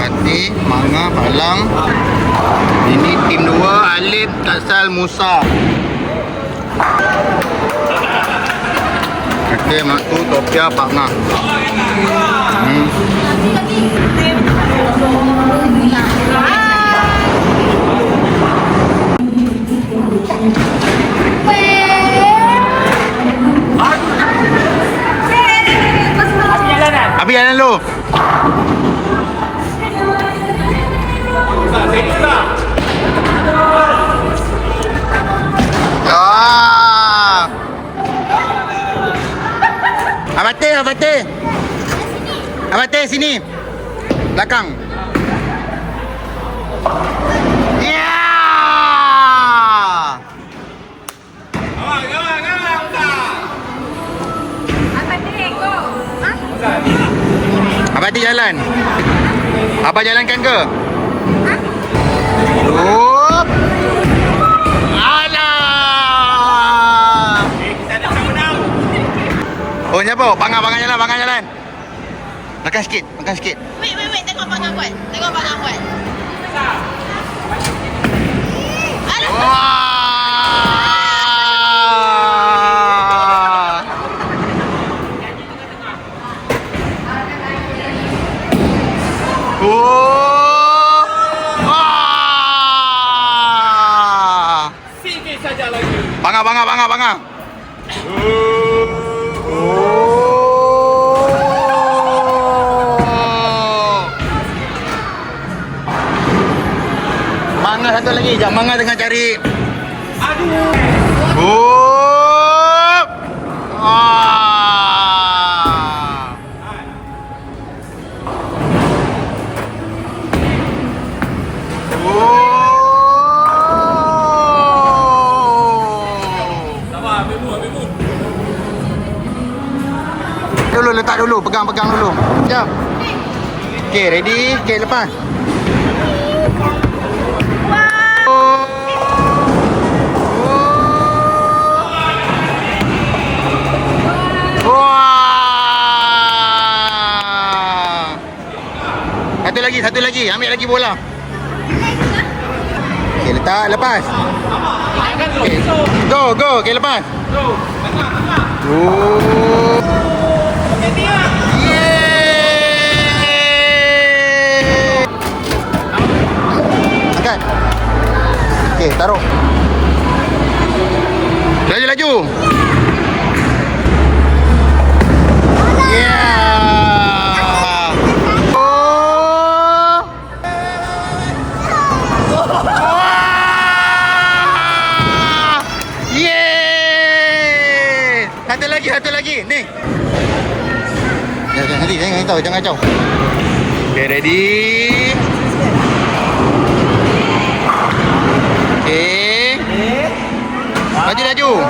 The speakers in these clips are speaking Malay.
Fatih, Manga, Palang. Ini tim 2, Alif, Taksal, Musa. Okey, mak tu Topia, Pakna. Abi jalan lu. Abate sini. Belakang. Ya. Abate jalan. Abang jalankan ke? Up. Alah. Oh, nyapa? Bangang jalan. Makan sikit. Wait. Tengok Pangang buat. Wah. Oh. Wah. Sikit saja lagi. Bangang. Manga satu lagi. Jap, Manga tengah cari. Aduh. Oh. Sabar, ambil mood. Dulu letak dulu, pegang dulu. Jap. Okey, ready? Okey, lepas. Wah. Satu lagi. Ambil lagi bola. Okey, letak, lepas. Okay. Go. Okey, lepas. Oh. Yeay. Angkat. Okey, taruh. Laju. Yeah. Oh. Wah. Yeay. Satu lagi. Ni. Jangan kacau. Okay, ready. Okay. Laju.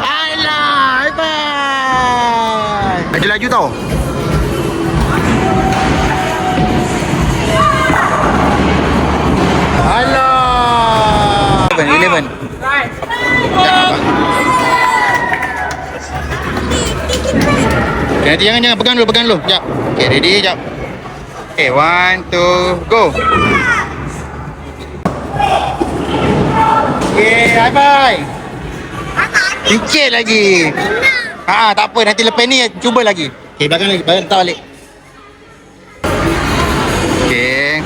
Alah, hebat. Laju tau. Alah. 11. Nanti jangan pegang dulu. Sekejap. Okay, ready, sekejap. Okay, 1, 2, go. Okay, high five. Sikit lagi. Tak apa, nanti lepas ni cuba lagi. Okay, belakang letak balik. Okay.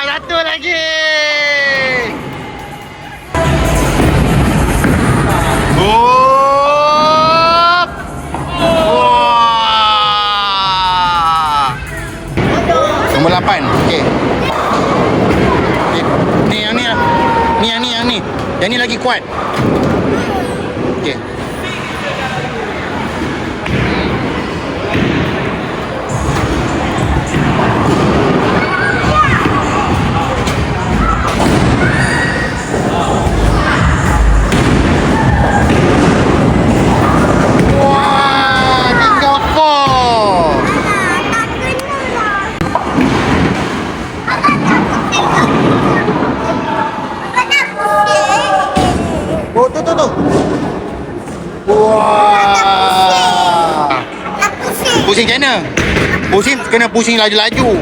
Satu lagi. Nombor 8. Okey. Ni yang ni. Yang ni lagi kuat. Okey. kena. Kena pusing laju-laju.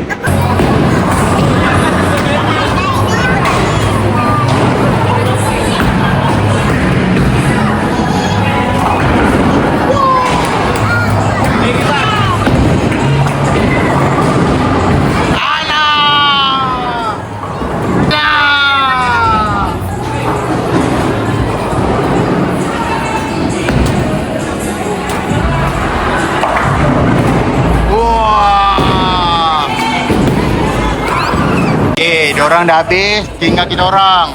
Alah! Dah! Wah! Diorang dah habis, tinggal kita orang.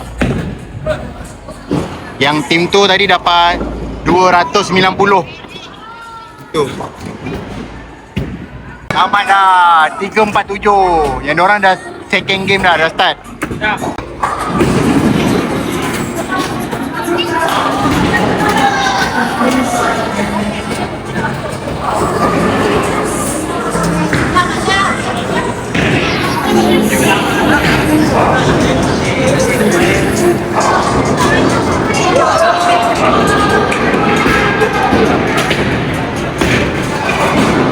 Yang tim tu tadi dapat 290. Tu. Amat dah 347. Yang diorang dah second game dah start. Ya.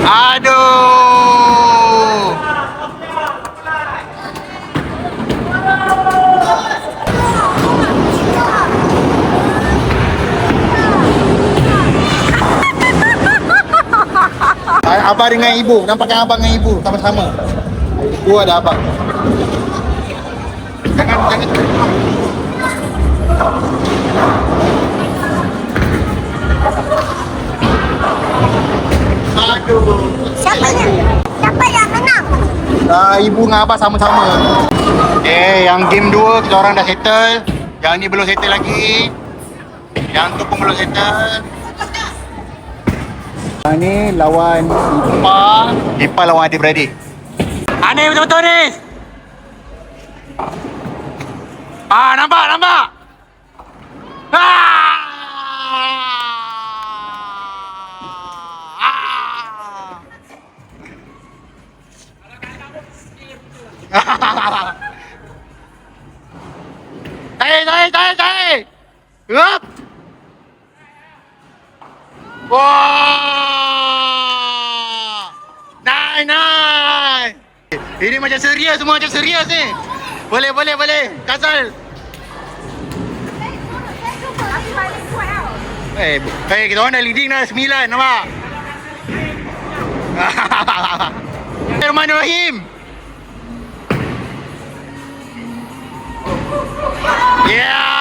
Aduh. Abang dengan ibu, nampakkan abang dengan ibu sama-sama. Ibu ada abang. Jangan. Aduh. Siapa yang menang? Ibu dengan abang sama-sama. Yang game 2 kita orang dah settle. Yang ni belum settle lagi. Yang tu pun belum settle. Yang ni lawan Ipa lawan adik-beradik. Ni betul-betul ni. Nampak. Tarik. Up. Wah. Nice. Ini macam serius, semua macam serius ni. Boleh. Kasal. Kita orang dah leading dah 9, nampak? Bismillahirrahmanirrahim. Yeah.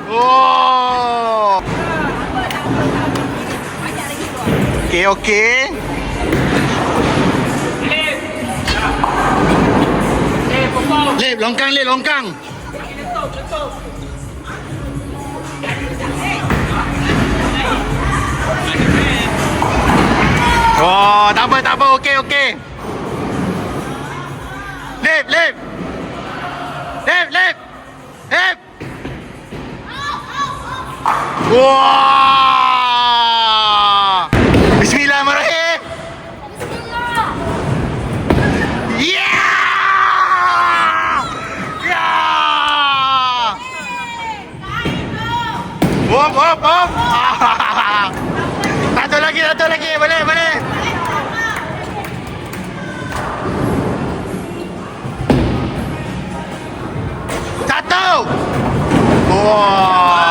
Oh. Okay. Lep, longkang. Oh, tak apa, okey. Lep. Wah! Bismillahirrahmanirrahim. Hop. Satu lagi. Boleh. Satu. Wah.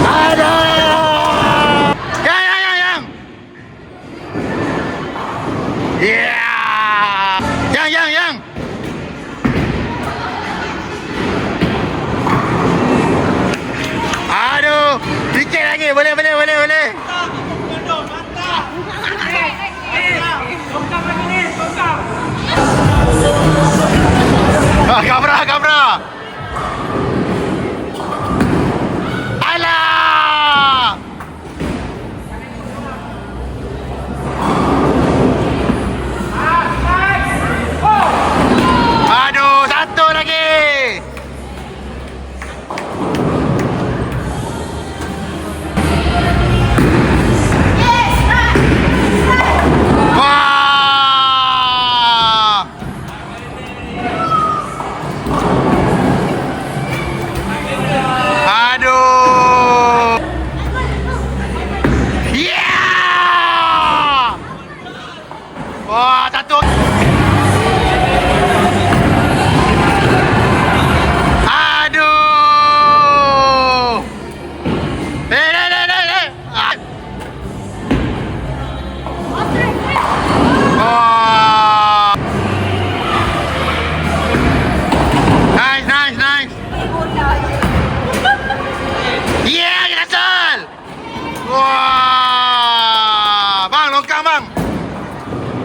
Aduh. Yang. Yeah. Yang. Aduh, sikit lagi. Boleh. Kabra. Alah. Aduh, satu lagi.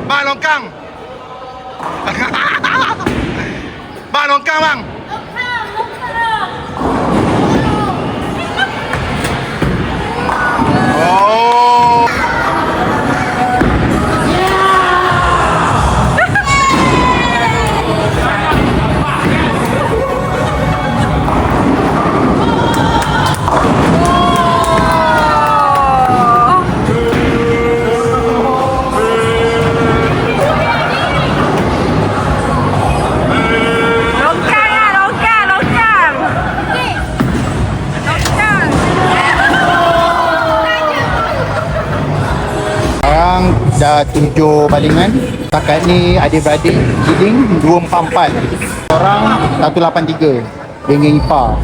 Bang, longkang. Bang, longkang bang. Oh. Longkang lah, longkang, longkang. Longkang. Sekarang dah 7 balingan. Setakat ni adik-beradik giling 244. Orang 183. Geng-geng ipar.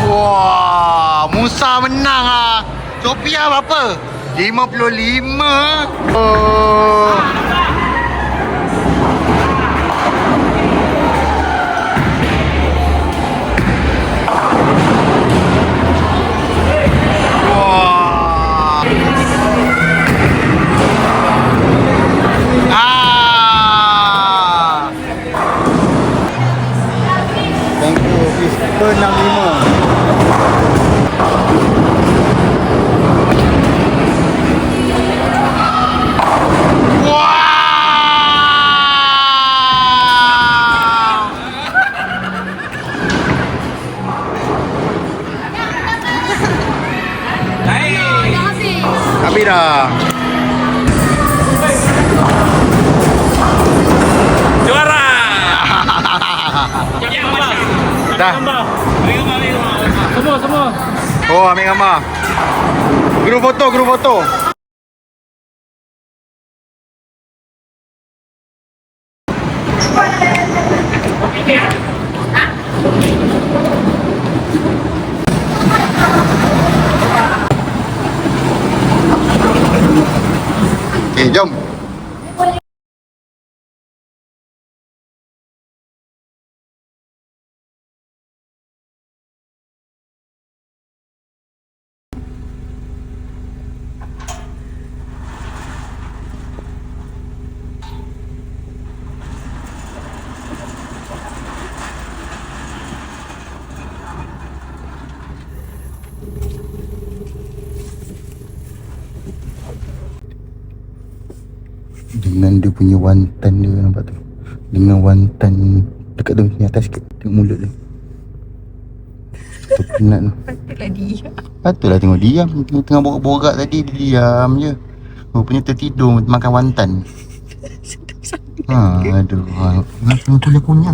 Wah, Musa menang ah. Sophia berapa? 55. Oh. Wah. Ah. Thank you, Mr. 65. Wow. Habis dah. Juara. Dah. Semua. Oh, ambil gambar. Guru foto. Jom. Dengan dia punya wantan dia, nampak tu. Dengan wantan dekat tu, ni atas sikit. Tengok mulut dia. Tu penat tu. Patutlah dia. Patutlah tengok diam. Tengah borak-borak tadi, dia diam je. Rupanya tertidur makan wantan. Aduh. Tengok kunyah-kunyah.